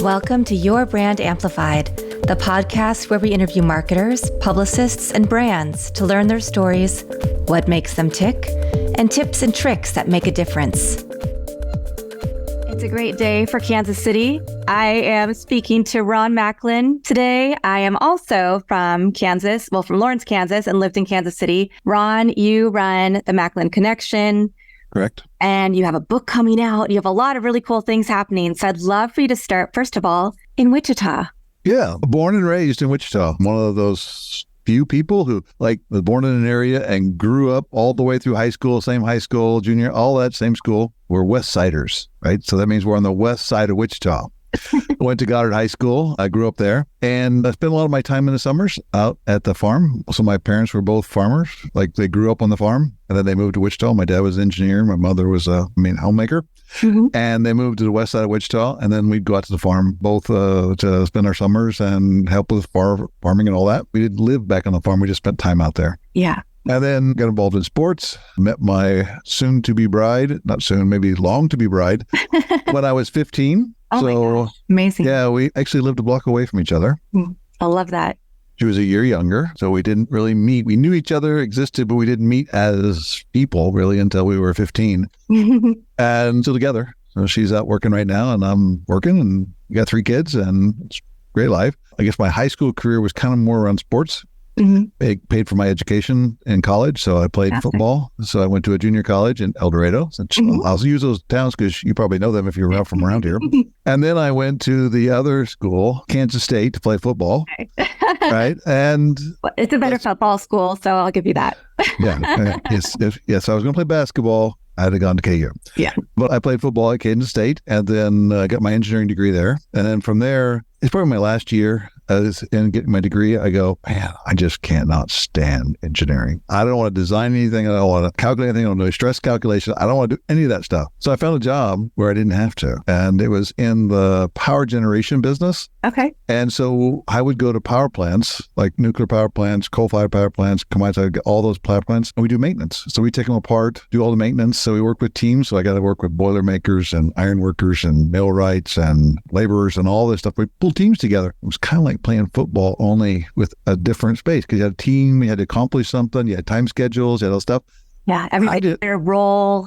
Welcome to Your Brand Amplified, the podcast where we interview marketers, publicists, and brands to learn their stories, what makes them tick, and tips and tricks that make a difference. It's a great day for Kansas City. I am speaking to Ron Macklin today. I am also from Kansas, from Lawrence, Kansas, and lived in Kansas City. Ron, you run the Macklin Connection. Correct. And you have a book coming out. You have a lot of really cool things happening. So I'd love for you to start, first of all, in Wichita. Yeah, born and raised in Wichita. One of those few people who was born in an area and grew up all the way through high school, same high school, junior, all that same school. We're West Siders, right? So that means we're on the west side of Wichita. I went to Goddard High School. I grew up there, and I spent a lot of my time in the summers out at the farm. So my parents were both farmers. They grew up on the farm, and then they moved to Wichita. My dad was an engineer. My mother was a homemaker. Mm-hmm. And they moved to the west side of Wichita, and then we'd go out to the farm both to spend our summers and help with farming and all that. We didn't live back on the farm. We just spent time out there. Yeah. And then got involved in sports, met my soon-to-be bride, not soon, maybe long-to-be bride, when I was 15. Oh, my gosh. Amazing. Yeah, we actually lived a block away from each other. I love that. She was a year younger, so we didn't really meet. We knew each other existed, but we didn't meet as people really until we were 15. And still together. So she's out working right now, and I'm working, and we got 3 kids, and it's a great life. I guess my high school career was kind of more around sports. Mm-hmm. It paid for my education in college, so I played football. So I went to a junior college in El Dorado. I'll use those towns because you probably know them if you're from around here. And then I went to the other school, Kansas State, to play football. Right? And it's a better football school, so I'll give you that. Yes. I was going to play basketball. I had gone to KU. Yeah. But I played football at Kansas State, and then I got my engineering degree there. And then from there, it's probably my last year in getting my degree. I go, man, I just cannot stand engineering. I don't want to design anything. I don't want to calculate anything. I don't want to do stress calculation. I don't want to do any of that stuff. So I found a job where I didn't have to. And it was in the power generation business. Okay. And so I would go to power plants, like nuclear power plants, coal-fired power plants, combined cycle, all those power plants, and we do maintenance. So we take them apart, do all the maintenance. So we work with teams. So I got to work with boiler makers and iron workers and millwrights and laborers and all this stuff. We pull teams together. It was kind of like playing football, only with a different space, because you had a team, you had to accomplish something, you had time schedules, you had all stuff. Yeah, everybody had their role.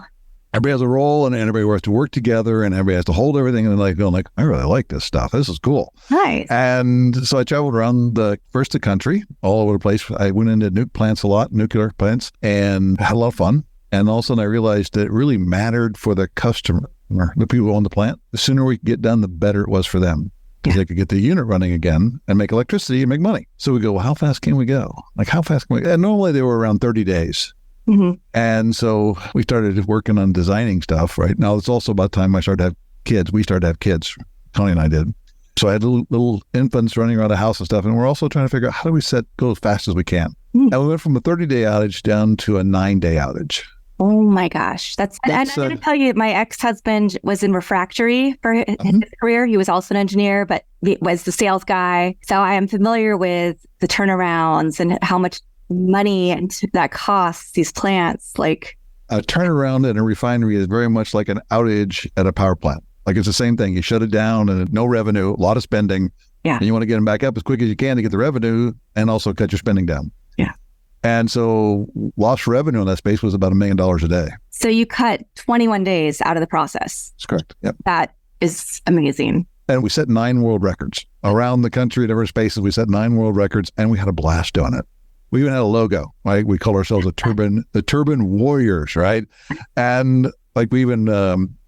Everybody has a role, and everybody has to work together, and everybody has to hold everything, and going I really like this stuff. This is cool. Nice. And so I traveled around the country, all over the place. I went into nuke plants a lot, nuclear plants, and had a lot of fun. And all of a sudden I realized that it really mattered for the customer, the people who own the plant. The sooner we could get done, the better it was for them. Because they could get the unit running again and make electricity and make money. So we go, well, how fast can we go? How fast can we? And normally they were around 30 days. Mm-hmm. And so we started working on designing stuff, right? Now it's also about time I started to have kids. We started to have kids. Tony and I did. So I had little infants running around the house and stuff. And we're also trying to figure out, how do we go as fast as we can? Mm-hmm. And we went from a 30-day outage down to a 9-day outage. Oh my gosh. And I'm going to tell you, my ex-husband was in refractory for his career. He was also an engineer, but he was the sales guy. So I am familiar with the turnarounds and how much money and that costs these plants. A turnaround at a refinery is very much like an outage at a power plant. It's the same thing. You shut it down and no revenue, a lot of spending. Yeah. And you want to get them back up as quick as you can to get the revenue and also cut your spending down. Yeah. And so lost revenue in that space was about $1 million a day. So you cut 21 days out of the process. That's correct. Yep. That is amazing. And we set 9 world records. Around the country, different spaces, we set 9 world records, and we had a blast on it. We even had a logo, right? We call ourselves the Turbine Warriors, right? And we even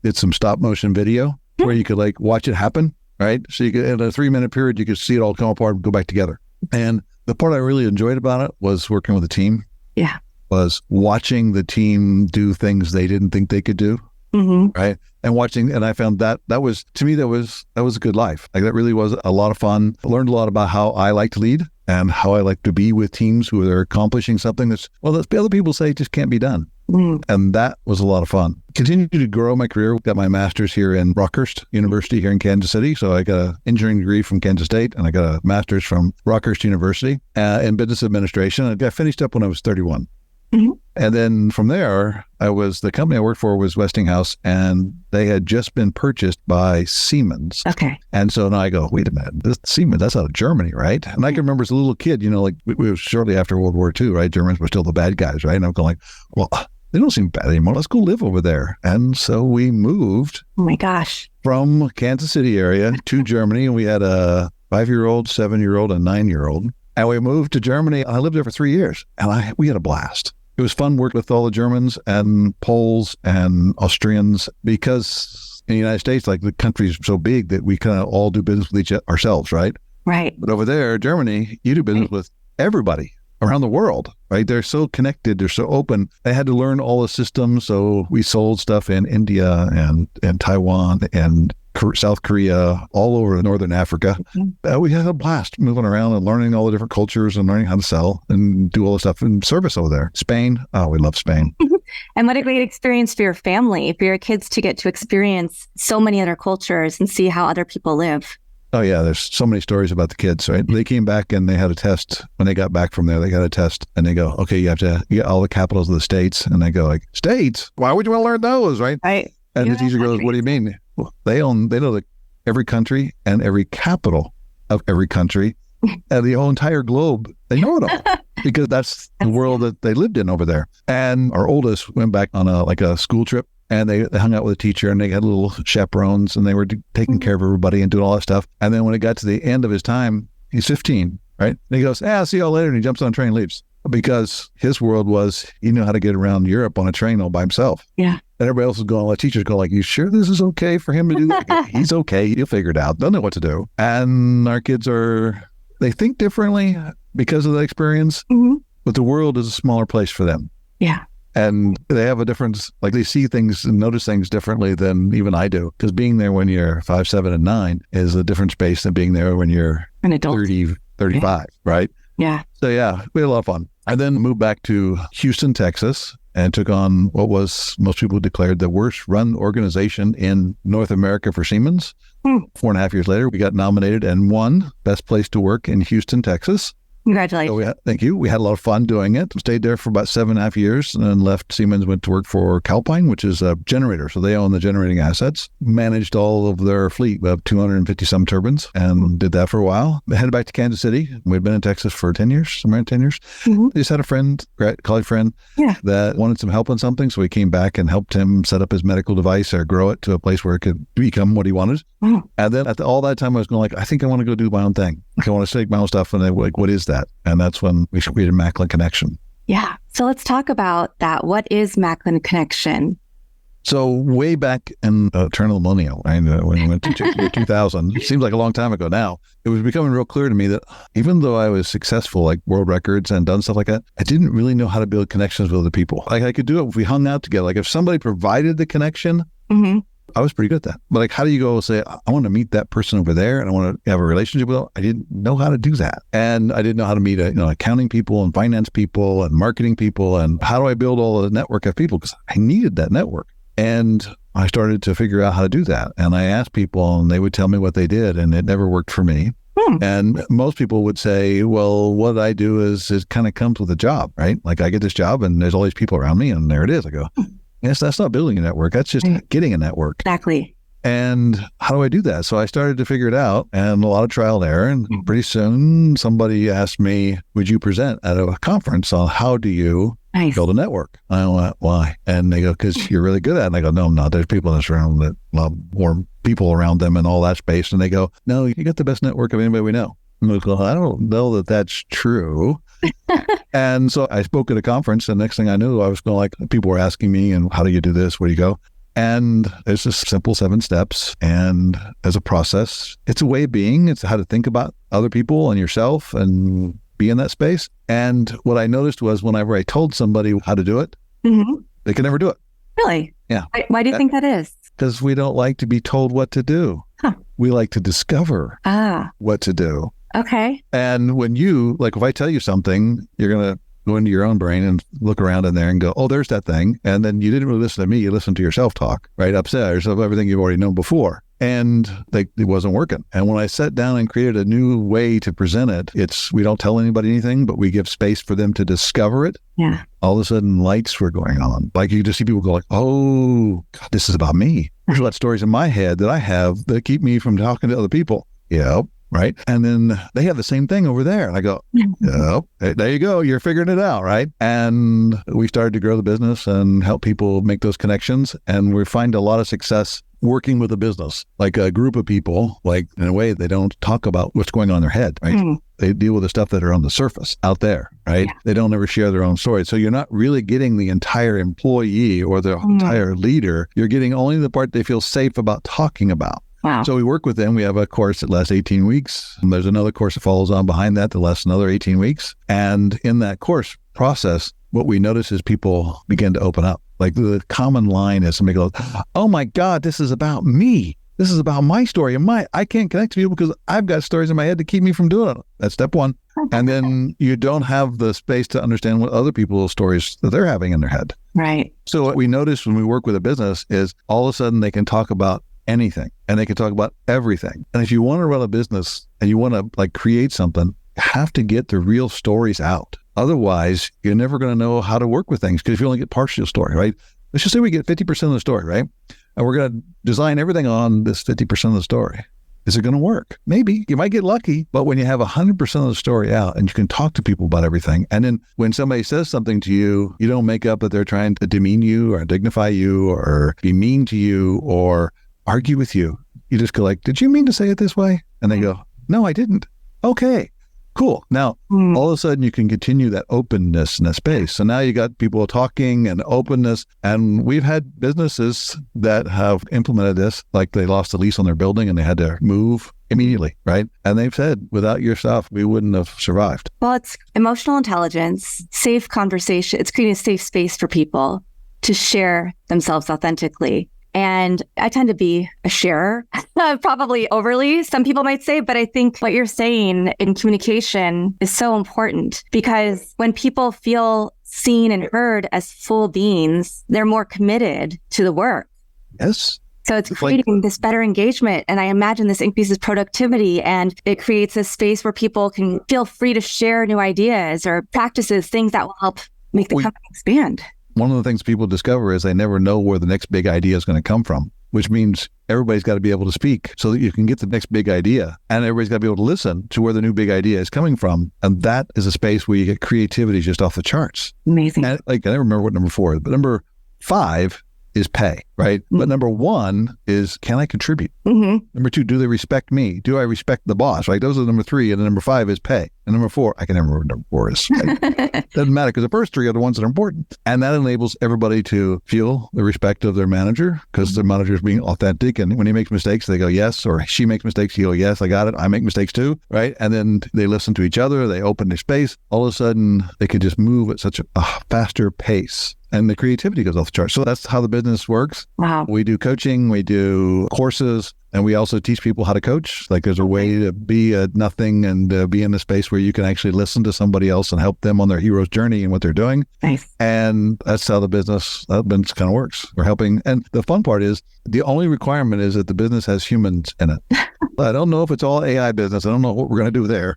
did some stop motion video where you could watch it happen, right? So you could, in a 3-minute period, you could see it all come apart and go back together. And the part I really enjoyed about it was working with the team. Yeah. Was watching the team do things they didn't think they could do. Mm-hmm. Right. And I found that was, to me, that was a good life. That really was a lot of fun. I learned a lot about how I like to lead and how I like to be with teams who are accomplishing something that's other people say just can't be done. Mm. And that was a lot of fun. Continued to grow my career. Got my master's here in Rockhurst University here in Kansas City. So I got an engineering degree from Kansas State, and I got a master's from Rockhurst University in business administration. I finished up when I was 31. Mm-hmm. And then from there, the company I worked for was Westinghouse, and they had just been purchased by Siemens. Okay. And so now I go, wait a minute, this Siemens, that's out of Germany, right? And I can remember as a little kid, like we were shortly after World War II, right? Germans were still the bad guys, right? And I'm going, well, they don't seem bad anymore. Let's go live over there. And so we moved. Oh my gosh. From Kansas City area to Germany. And we had a 5-year-old, 7-year-old, and 9-year-old. And we moved to Germany. I lived there for 3 years, and we had a blast. It was fun working with all the Germans and Poles and Austrians, because in the United States, like, the country's so big that we kind of all do business with ourselves, right? Right. But over there, Germany, you do business with everybody around the world, right? They're so connected. They're so open. I had to learn all the systems. So we sold stuff in India and Taiwan and South Korea, all over Northern Africa. Mm-hmm. We had a blast moving around and learning all the different cultures and learning how to sell and do all the stuff in service over there. Spain. Oh, we love Spain. And what a great experience for your family, for your kids to get to experience so many other cultures and see how other people live. Oh, yeah. There's so many stories about the kids, right? They came back and they had a test. When they got back from there, they got a test and they go, okay, you have to get all the capitals of the states. And they go, like, states? Why would you want to learn those, right? Right. And the teacher goes, what do you mean? Well, they know every country and every capital of every country and the whole entire globe. They know it all because that's the world that they lived in over there. And our oldest went back on a school trip. And they hung out with a teacher, and they had little chaperones, and they were taking care of everybody and doing all that stuff. And then when it got to the end of his time, he's 15, right? And he goes, I'll see y'all later. And he jumps on a train and leaves, because his world was he knew how to get around Europe on a train all by himself. Yeah. And everybody else is going, the teachers go, like, you sure this is okay for him to do that? He's okay. He'll figure it out. They'll know what to do. And our kids they think differently because of the experience, but the world is a smaller place for them. Yeah. And they have a difference, like they see things and notice things differently than even I do. Because being there when you're 5, 7, and 9 is a different space than being there when you're an adult. 30, 35, right? Yeah. So yeah, we had a lot of fun. I then moved back to Houston, Texas, and took on what was, most people declared, the worst run organization in North America for Siemens. 4.5 years later, we got nominated and won Best Place to Work in Houston, Texas. Congratulations. So thank you. We had a lot of fun doing it. Stayed there for about 7.5 years and then left Siemens, went to work for Calpine, which is a generator. So they own the generating assets, managed all of their fleet of 250 some turbines, and did that for a while. Headed back to Kansas City. We'd been in Texas for 10 years, somewhere in 10 years. Mm-hmm. Just had a friend, colleague friend, that wanted some help on something. So we came back and helped him set up his medical device or grow it to a place where it could become what he wanted. Mm-hmm. And then all that time I was going, like, I think I want to go do my own thing. Like, I want to take my own stuff. And they were like, what is that? And that's when we created Macklin Connection. Yeah. So let's talk about that. What is Macklin Connection? So way back in turn of the millennium, right, when we went to 2000, it seems like a long time ago now, it was becoming real clear to me that even though I was successful, like world records and done stuff like that, I didn't really know how to build connections with other people. Like, I could do it if we hung out together. Like, if somebody provided the connection, I was pretty good at that. But like, how do you go say, I want to meet that person over there and I want to have a relationship with them? I didn't know how to do that. And I didn't know how to meet accounting people and finance people and marketing people. And how do I build all the network of people? Because I needed that network. And I started to figure out how to do that. And I asked people and they would tell me what they did, and it never worked for me. And most people would say, well, what I do is it kind of comes with a job, right? Like, I get this job and there's all these people around me, and there it is. I go, yes, that's not building a network. That's just getting a network. Exactly. And how do I do that? So I started to figure it out, and a lot of trial and error. And pretty soon somebody asked me, would you present at a conference on how do you build a network? I went, why? And they go, because you're really good at it. And I go, no, I'm not. There's people in this room that love more people around them and all that space. And they go, no, you got the best network of anybody we know. And I go, I don't know that that's true. And so I spoke at a conference, and next thing I knew, I was going, like, people were asking me, and how do you do this? Where do you go? And it's just simple 7 steps. And as a process, it's a way of being. It's how to think about other people and yourself and be in that space. And what I noticed was whenever I told somebody how to do it, they could never do it. Really? Yeah. Why do you think that is? Because we don't like to be told what to do. We like to discover what to do. Okay. And when if I tell you something, you're going to go into your own brain and look around in there and go, oh, there's that thing. And then you didn't really listen to me. You listened to your self-talk right upstairs of everything you've already known before. And it wasn't working. And when I sat down and created a new way to present it, we don't tell anybody anything, but we give space for them to discover it. Yeah. All of a sudden, lights were going on. Like you just see people go like, oh, God, this is about me. There's a lot of stories in my head that I have that keep me from talking to other people. Yep. Right. And then they have the same thing over there. And I go, yep, there you go. You're figuring it out. Right. And we started to grow the business and help people make those connections. And we find a lot of success working with a business, like a group of people, like in a way, they don't talk about what's going on in their head, right? They deal with the stuff that are on the surface out there, right? Yeah. They don't ever share their own story. So you're not really getting the entire employee or the entire leader. You're getting only the part they feel safe about talking about. Wow. So we work with them. We have a course that lasts 18 weeks. And there's another course that follows on behind that lasts another 18 weeks. And in that course process, what we notice is people begin to open up. Like the common line is somebody goes, oh my God, this is about me. This is about my story. And I can't connect to people because I've got stories in my head to keep me from doing it. That's step one. And then you don't have the space to understand what other people's stories that they're having in their head. Right. So what we notice when we work with a business is all of a sudden they can talk about anything and they can talk about everything. And if you want to run a business and you want to create something, you have to get the real stories out. Otherwise, you're never going to know how to work with things because you only get partial story, right? Let's just say we get 50% of the story, right? And we're going to design everything on this 50% of the story. Is it going to work? Maybe. You might get lucky, but when you have 100% of the story out and you can talk to people about everything, and then when somebody says something to you, you don't make up that they're trying to demean you or dignify you or be mean to you or argue with you. You just go like, did you mean to say it this way? And they go, no, I didn't. Okay. Cool. Now, all of a sudden, you can continue that openness in that space. So now you got people talking and openness. And we've had businesses that have implemented this, like they lost the lease on their building and they had to move immediately, right? And they've said, without your stuff, we wouldn't have survived. Well, it's emotional intelligence, safe conversation. It's creating a safe space for people to share themselves authentically. And I tend to be a sharer, probably overly, some people might say, but I think what you're saying in communication is so important because when people feel seen and heard as full beings, they're more committed to the work. Yes. So it's creating this better engagement. And I imagine this increases productivity and it creates a space where people can feel free to share new ideas or practices, things that will help make the company expand. One of the things people discover is they never know where the next big idea is going to come from, which means everybody's got to be able to speak so that you can get the next big idea. And everybody's got to be able to listen to where the new big idea is coming from. And that is a space where you get creativity just off the charts. Amazing. And I don't remember what number 4 is, but number 5 is pay, right? Mm-hmm. But number 1 is, can I contribute? Mm-hmm. Number 2, do they respect me? Do I respect the boss, right? Those are number 3. And then number 5 is pay. And number 4, I can never remember what number 4 is. Right? Doesn't matter because the first 3 are the ones that are important. And that enables everybody to feel the respect of their manager because the manager is being authentic. And when he makes mistakes, they go, yes. Or she makes mistakes, he go, yes, I got it. I make mistakes too, right? And then they listen to each other. They open their space. All of a sudden, they can just move at such a faster pace. And the creativity goes off the chart. So that's how the business works. Wow. We do coaching, we do courses, and we also teach people how to coach. Like there's a way to be a nothing and be in a space where you can actually listen to somebody else and help them on their hero's journey and what they're doing. Nice. And that's how the business kind of works. We're helping. And the fun part is the only requirement is that the business has humans in it. I don't know if it's all AI business. I don't know what we're going to do there.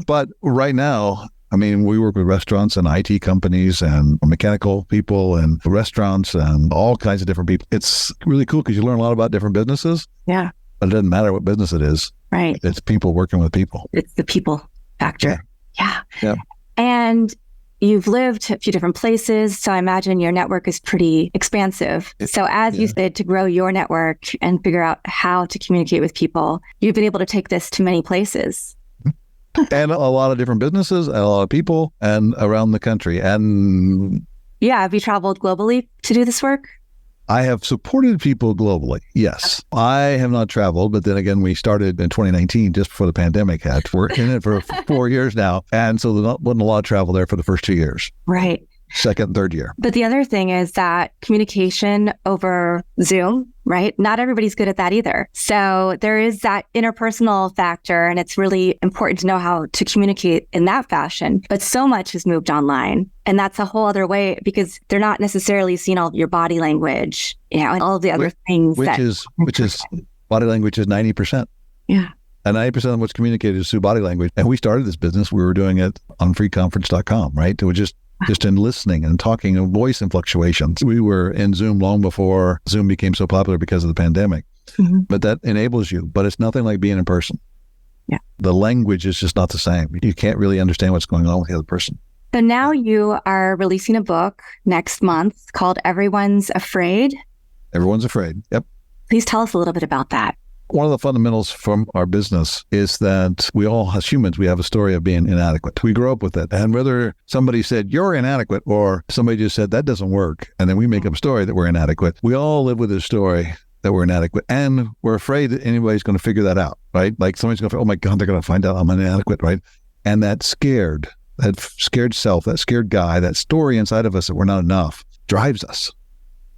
But right now, I mean, we work with restaurants and IT companies and mechanical people and restaurants and all kinds of different people. It's really cool because you learn a lot about different businesses. Yeah. But it doesn't matter what business it is. Right. It's people working with people. It's the people factor. Yeah. And you've lived a few different places, so I imagine your network is pretty expansive. So as you said, to grow your network and figure out how to communicate with people, you've been able to take this to many places. And a lot of different businesses and a lot of people and around the country. And have you traveled globally to do this work? I have supported people globally. Yes. I have not traveled, but then again, we started in 2019 just before the pandemic had. We're in it for 4 years now. And so there wasn't a lot of travel there for the first 2 years. Right. Second and third year. But the other thing is that communication over Zoom, right? Not everybody's good at that either. So there is that interpersonal factor, and it's really important to know how to communicate in that fashion. But so much has moved online, and that's a whole other way because they're not necessarily seeing all of your body language, and all of the other things. Which is Body language is 90%. Yeah. And 90% of what's communicated is through body language. And we started this business. We were doing it on freeconference.com, right? It was just in listening and talking and voice and fluctuations. We were in Zoom long before Zoom became so popular because of the pandemic. Mm-hmm. But that enables you. But it's nothing like being in person. Yeah. The language is just not the same. You can't really understand what's going on with the other person. So now you are releasing a book next month called Everyone's Afraid. Everyone's Afraid. Yep. Please tell us a little bit about that. One of the fundamentals from our business is that we all, as humans, we have a story of being inadequate. We grow up with it. And whether somebody said, you're inadequate, or somebody just said, that doesn't work, and then we make up a story that we're inadequate, we all live with this story that we're inadequate. And we're afraid that anybody's going to figure that out, right? Like somebody's going to, oh my God, they're going to find out I'm inadequate, right? And that scared self, that scared guy, that story inside of us that we're not enough drives us.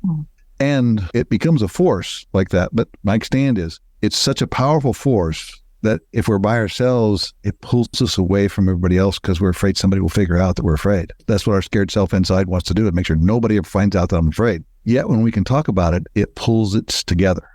Mm. And it becomes a force like that. But my stand is, it's such a powerful force that if we're by ourselves, it pulls us away from everybody else because we're afraid somebody will figure out that we're afraid. That's what our scared self inside wants to do, and make sure nobody ever finds out that I'm afraid. Yet when we can talk about it, it pulls it together.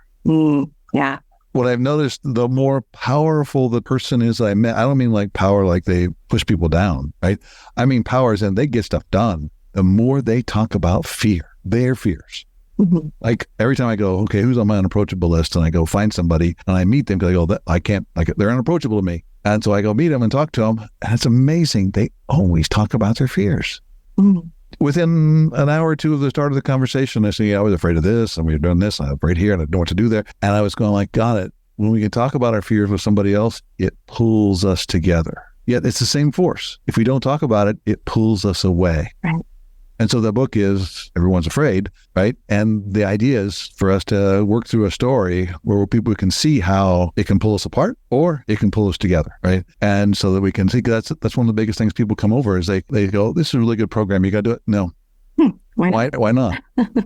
Yeah. What I've noticed, the more powerful the person is I met, I don't mean like power like they push people down, right? I mean power as in they get stuff done. The more they talk about fear, their fears. Mm-hmm. Like every time I go, okay, who's on my unapproachable list? And I go find somebody and I meet them because I go, I can't, like they're unapproachable to me. And so I go meet them and talk to them. And it's amazing. They always talk about their fears. Mm-hmm. Within an hour or two of the start of the conversation, I say, yeah, I was afraid of this and we were doing this and I was right here and I don't know what to do there. And I was going like, got it. When we can talk about our fears with somebody else, it pulls us together. Yet it's the same force. If we don't talk about it, it pulls us away. Right. And so the book is Everyone's Afraid, right? And the idea is for us to work through a story where people can see how it can pull us apart or it can pull us together, right? And so that we can see, that's one of the biggest things people come over is they go, this is a really good program. You got to do it. No. Why not?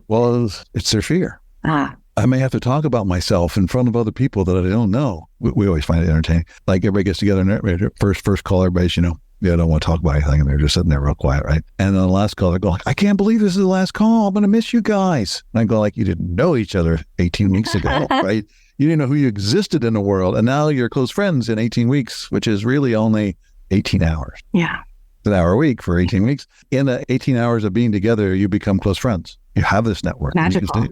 Well, it's their fear. I may have to talk about myself in front of other people that I don't know. We always find it entertaining. Like everybody gets together and first call, everybody's, they don't want to talk about anything, and they're just sitting there real quiet, right? And then the last call, they go, I can't believe this is the last call. I'm going to miss you guys. And I go, like, you didn't know each other 18 weeks ago, right? You didn't know who you existed in the world, and now you're close friends in 18 weeks, which is really only 18 hours. Yeah. It's an hour a week for 18 weeks. In the 18 hours of being together, you become close friends. You have this network. Magical.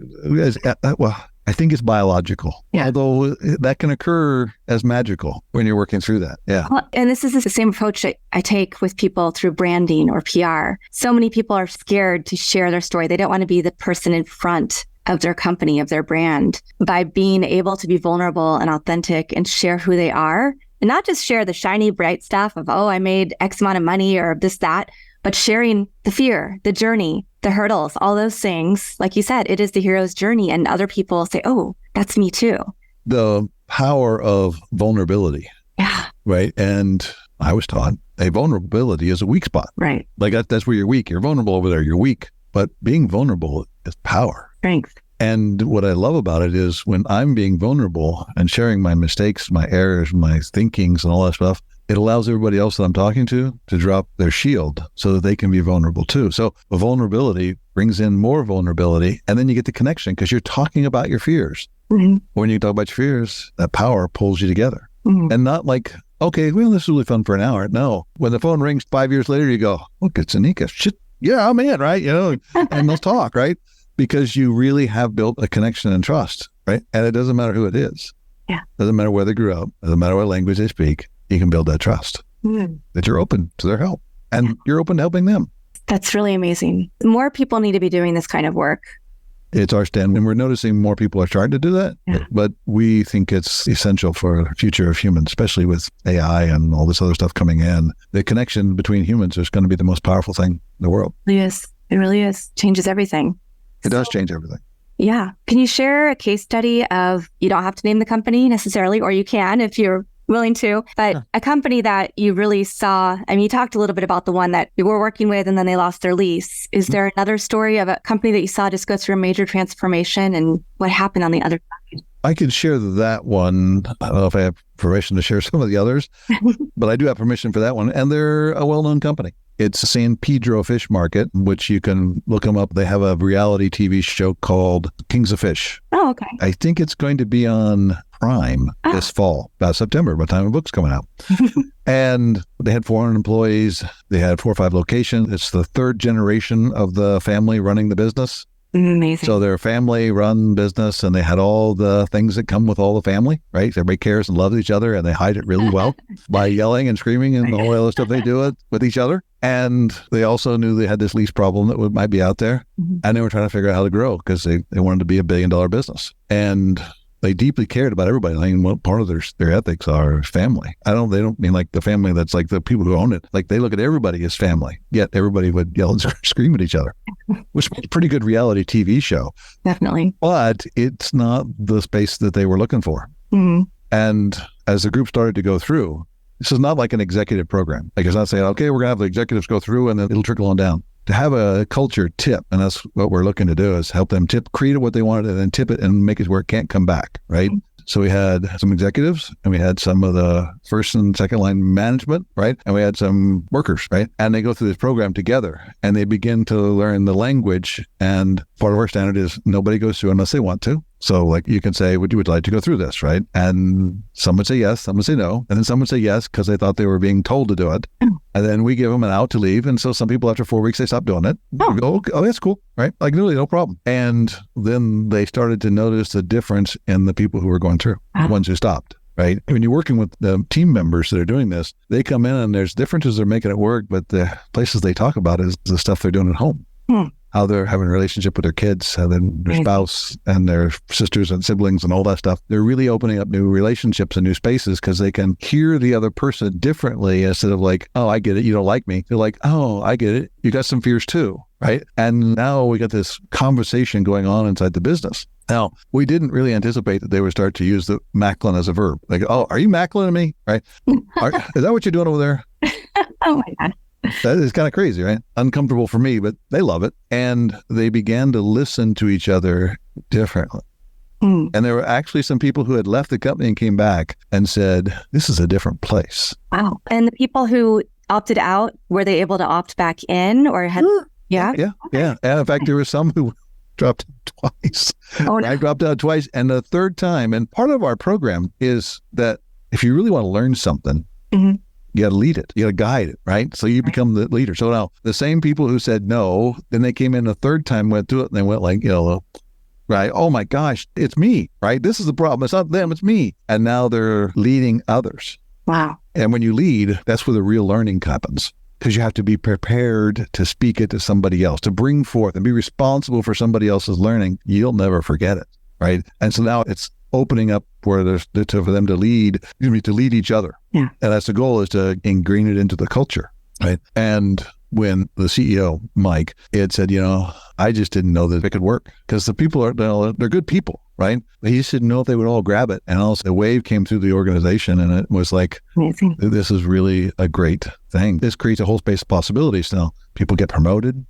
Well, I think it's biological, although that can occur as magical when you're working through that. Yeah. Well, and this is the same approach that I take with people through branding or PR. So many people are scared to share their story. They don't want to be the person in front of their company, of their brand. By being able to be vulnerable and authentic and share who they are, and not just share the shiny, bright stuff of, oh, I made X amount of money or this, that, but sharing the fear, the journey, the hurdles, all those things. Like you said, it is the hero's journey. And other people say, oh, that's me too. The power of vulnerability. Yeah. Right. And I was taught a vulnerability is a weak spot. Right. Like that's where you're weak. You're vulnerable over there. You're weak. But being vulnerable is power. Strength. And what I love about it is when I'm being vulnerable and sharing my mistakes, my errors, my thinkings and all that stuff, it allows everybody else that I'm talking to drop their shield so that they can be vulnerable too. So a vulnerability brings in more vulnerability, and then you get the connection because you're talking about your fears. Mm-hmm. When you talk about your fears, that power pulls you together. Mm-hmm. And not like, okay, well, this is really fun for an hour. No, when the phone rings 5 years later, you go, look, it's Anika. Shit, yeah, I'm in, right? And they'll talk, right? Because you really have built a connection and trust, right? And it doesn't matter who it is. Yeah. Doesn't matter where they grew up. Doesn't matter what language they speak. You can build that trust that you're open to their help and you're open to helping them. That's really amazing. More people need to be doing this kind of work. It's our stand, and we're noticing more people are trying to do that, but we think it's essential for the future of humans, especially with AI and all this other stuff coming in. The connection between humans is going to be the most powerful thing in the world. It really is. It really is. Changes everything. It does change everything. Yeah. Can you share a case study of, you don't have to name the company necessarily, or you can if you're willing to, but a company that you really saw, I mean, you talked a little bit about the one that you were working with and then they lost their lease. Is there another story of a company that you saw just go through a major transformation and what happened on the other side? I could share that one. I don't know if I have permission to share some of the others, but I do have permission for that one. And they're a well-known company. It's San Pedro Fish Market, which you can look them up. They have a reality TV show called Kings of Fish. Oh, okay. I think it's going to be on Prime this fall, about September, by the time the book's coming out. And they had 400 employees. They had 4 or 5 locations. It's the 3rd generation of the family running the business. Amazing. So they're a family-run business, and they had all the things that come with all the family, right? Everybody cares and loves each other, and they hide it really well by yelling and screaming and the whole other stuff they do with each other. And they also knew they had this lease problem that might be out there, and they were trying to figure out how to grow because they wanted to be a billion-dollar business. And they deeply cared about everybody. I mean, what part of their ethics are family. They don't mean like the family that's like the people who own it. Like they look at everybody as family, yet everybody would yell and scream at each other, which made a pretty good reality TV show. Definitely. But it's not the space that they were looking for. Mm-hmm. And as the group started to go through, this is not like an executive program. Like it's not saying, okay, we're going to have the executives go through and then it'll trickle on down. To have a culture tip, and that's what we're looking to do, is help them create what they wanted and then tip it and make it where it can't come back, right? So we had some executives and we had some of the first and second line management, right? And we had some workers, right? And they go through this program together and they begin to learn the language. And part of our standard is nobody goes through unless they want to. So like you can say, would you like to go through this, right? And some would say yes, some would say no. And then some would say yes because they thought they were being told to do it. And then we give them an out to leave. And so some people after 4 weeks, they stop doing it. We go, okay, that's cool, right? Like really no problem. And then they started to notice the difference in the people who were going through, the ones who stopped. Right. When you're working with the team members that are doing this, they come in and there's differences they're making at work, but the places they talk about is the stuff they're doing at home. How they're having a relationship with their kids and then their spouse and their sisters and siblings and all that stuff. They're really opening up new relationships and new spaces because they can hear the other person differently instead of like, oh, I get it. You don't like me. They're like, oh, I get it. You got some fears too. Right. And now we got this conversation going on inside the business. Now, we didn't really anticipate that they would start to use the Macklin as a verb. Like, oh, are you Macklin to me? Right. Is that what you're doing over there? Oh my God. That is kind of crazy, right? Uncomfortable for me, but they love it. And they began to listen to each other differently. And there were actually some people who had left the company and came back and said, this is a different place. Wow. And the people who opted out, were they able to opt back in or had... Yeah. And in fact, there were some who dropped out twice. Oh, no. I dropped out twice. And the third time, and part of our program is that if you really want to learn something, you got to lead it. You got to guide it, right? So you become the leader. So now the same people who said no, then they came in the third time, went through it, and they went like, right? Oh my gosh, it's me, right? This is the problem. It's not them, it's me. And now they're leading others. Wow. And when you lead, that's where the real learning happens. Because you have to be prepared to speak it to somebody else, to bring forth and be responsible for somebody else's learning. You'll never forget it, right? And so now it's opening up for them to lead each other. Yeah. And that's the goal, is to ingrain it into the culture, right? And when the CEO, Mike, had said, I just didn't know that it could work because the people they're good people, right? But he just didn't know if they would all grab it. And also a wave came through the organization and it was like, amazing. This is really a great thing. This creates a whole space of possibilities. Now people get promoted.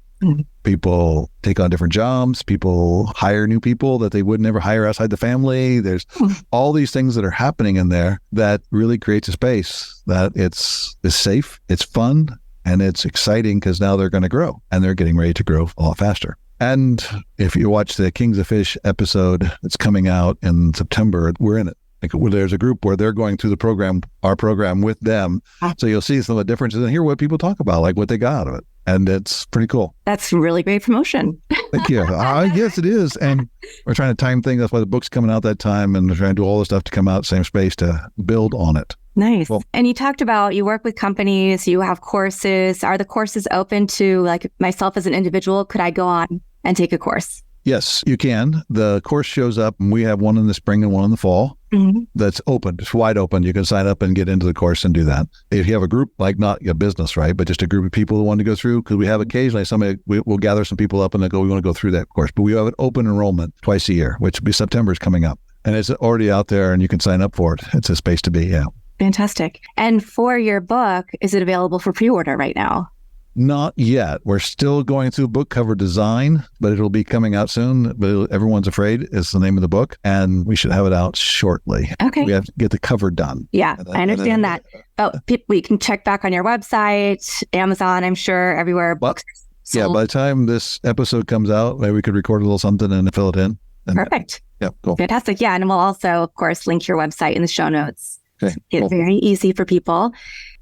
People take on different jobs. People hire new people that they would never hire outside the family. There's all these things that are happening in there that really creates a space that it's safe, it's fun, and it's exciting because now they're going to grow and they're getting ready to grow a lot faster. And if you watch the Kings of Fish episode that's coming out in September, we're in it. There's a group where they're going through our program with them. So you'll see some of the differences and hear what people talk about, like what they got out of it. And it's pretty cool. That's really great promotion. Thank you. Yes, it is. And we're trying to time things. That's why the book's coming out that time. And we're trying to do all the stuff to come out same space to build on it. Nice. Well, and you talked about you work with companies, you have courses. Are the courses open to like myself as an individual? Could I go on and take a course? Yes, you can. The course shows up and we have one in the spring and one in the fall. That's open. It's wide open. You can sign up and get into the course and do that. If you have a group, like not a business, right, but just a group of people who want to go through, because we have occasionally we'll gather some people up and they go, we want to go through that course. But we have an open enrollment twice a year, which will be September is coming up. And it's already out there and you can sign up for it. It's a space to be, yeah. Fantastic. And for your book, is it available for pre-order right now? Not yet. We're still going through book cover design, but it'll be coming out soon. But Everyone's Afraid is the name of the book, and we should have it out shortly. Okay. We have to get the cover done. Yeah, I understand that. We can check back on your website, Amazon, I'm sure, everywhere. Books. Yeah, by the time this episode comes out, maybe we could record a little something and fill it in. Perfect. Yeah, cool. Fantastic. Yeah, and we'll also, of course, link your website in the show notes. Okay, It's very easy for people.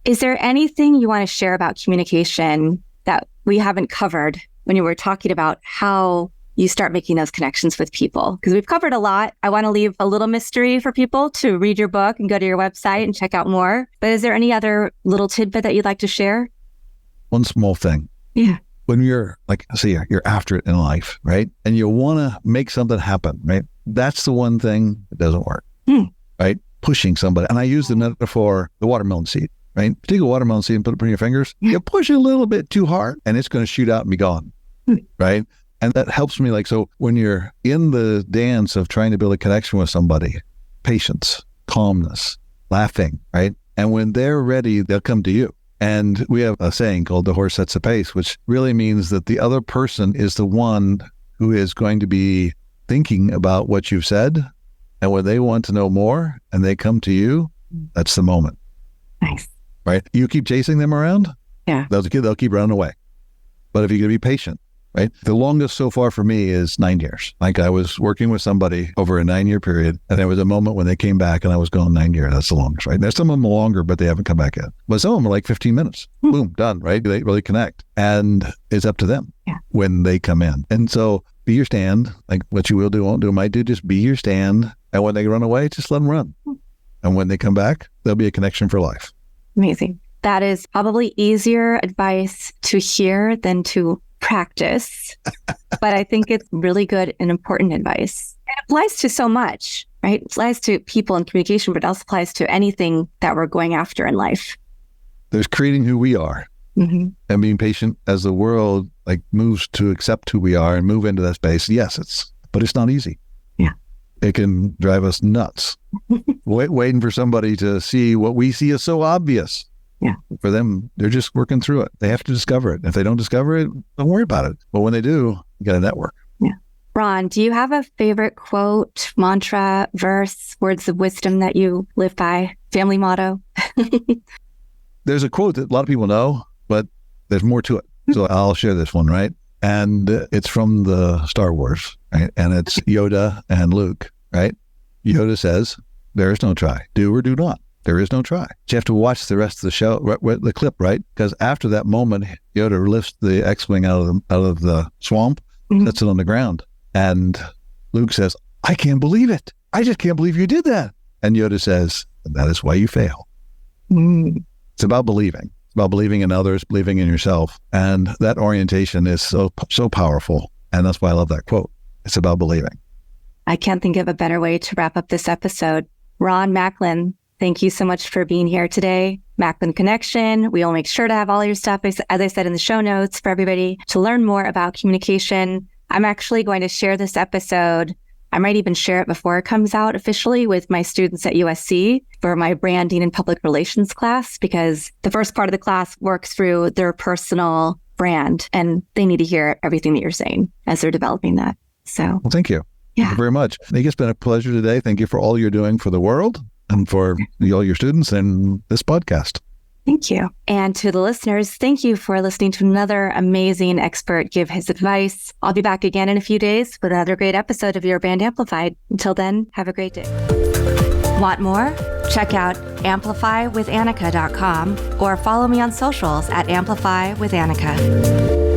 Is there anything you want to share about communication that we haven't covered when you were talking about how you start making those connections with people? Because we've covered a lot. I want to leave a little mystery for people to read your book and go to your website and check out more. But is there any other little tidbit that you'd like to share? One small thing. Yeah. When you're you're after it in life, right? And you want to make something happen, right? That's the one thing that doesn't work, right? Pushing somebody. And I use the metaphor, the watermelon seed. Right? Take a watermelon seed and put it between your fingers. You push it a little bit too hard and it's going to shoot out and be gone. Right? And that helps me. So when you're in the dance of trying to build a connection with somebody, patience, calmness, laughing, right? And when they're ready, they'll come to you. And we have a saying called the horse sets the pace, which really means that the other person is the one who is going to be thinking about what you've said. And when they want to know more and they come to you, that's the moment. Nice. Right? You keep chasing them around, they'll keep running away. But if you're going to be patient, right? The longest so far for me is 9 years. Like I was working with somebody over a 9-year period, and there was a moment when they came back and I was going 9 years. That's the longest, right? There's some of them longer, but they haven't come back yet. But some of them are like 15 minutes. Boom, done, right? They really connect. And it's up to them when they come in. And so be your stand, like what you will do, won't do, might do, just be your stand. And when they run away, just let them run. And when they come back, there'll be a connection for life. Amazing. That is probably easier advice to hear than to practice, but I think it's really good and important advice. It applies to so much, right? It applies to people and communication, but it also applies to anything that we're going after in life. There's creating who we are and being patient as the world moves to accept who we are and move into that space. Yes, but it's not easy. Yeah. It can drive us nuts. Waiting for somebody to see what we see is so obvious. Yeah. For them, they're just working through it. They have to discover it. If they don't discover it, don't worry about it. But when they do, you got a network. Yeah. Ron, do you have a favorite quote, mantra, verse, words of wisdom that you live by? Family motto? There's a quote that a lot of people know, but there's more to it. So I'll share this one, right? And it's from the Star Wars, right? And it's Yoda and Luke, right? Yoda says, there is no try. Do or do not. There is no try. You have to watch the rest of the show, the clip, right? Because after that moment, Yoda lifts the X-Wing out of the swamp, sets it on the ground. And Luke says, I can't believe it. I just can't believe you did that. And Yoda says, that is why you fail. It's about believing. It's about believing in others, believing in yourself. And that orientation is so powerful. And that's why I love that quote. It's about believing. I can't think of a better way to wrap up this episode. Ron Macklin, thank you so much for being here today. Macklin Connection. We'll make sure to have all your stuff, as I said, in the show notes for everybody to learn more about communication. I'm actually going to share this episode. I might even share it before it comes out officially with my students at USC for my branding and public relations class, because the first part of the class works through their personal brand and they need to hear everything that you're saying as they're developing that. So, well, thank you. Yeah. Thank you very much. I think it's been a pleasure today. Thank you for all you're doing for the world and for all your students and this podcast. Thank you. And to the listeners, thank you for listening to another amazing expert give his advice. I'll be back again in a few days with another great episode of Your Brand Amplified. Until then, have a great day. Want more? Check out amplifywithannika.com or follow me on socials at amplifywithannika.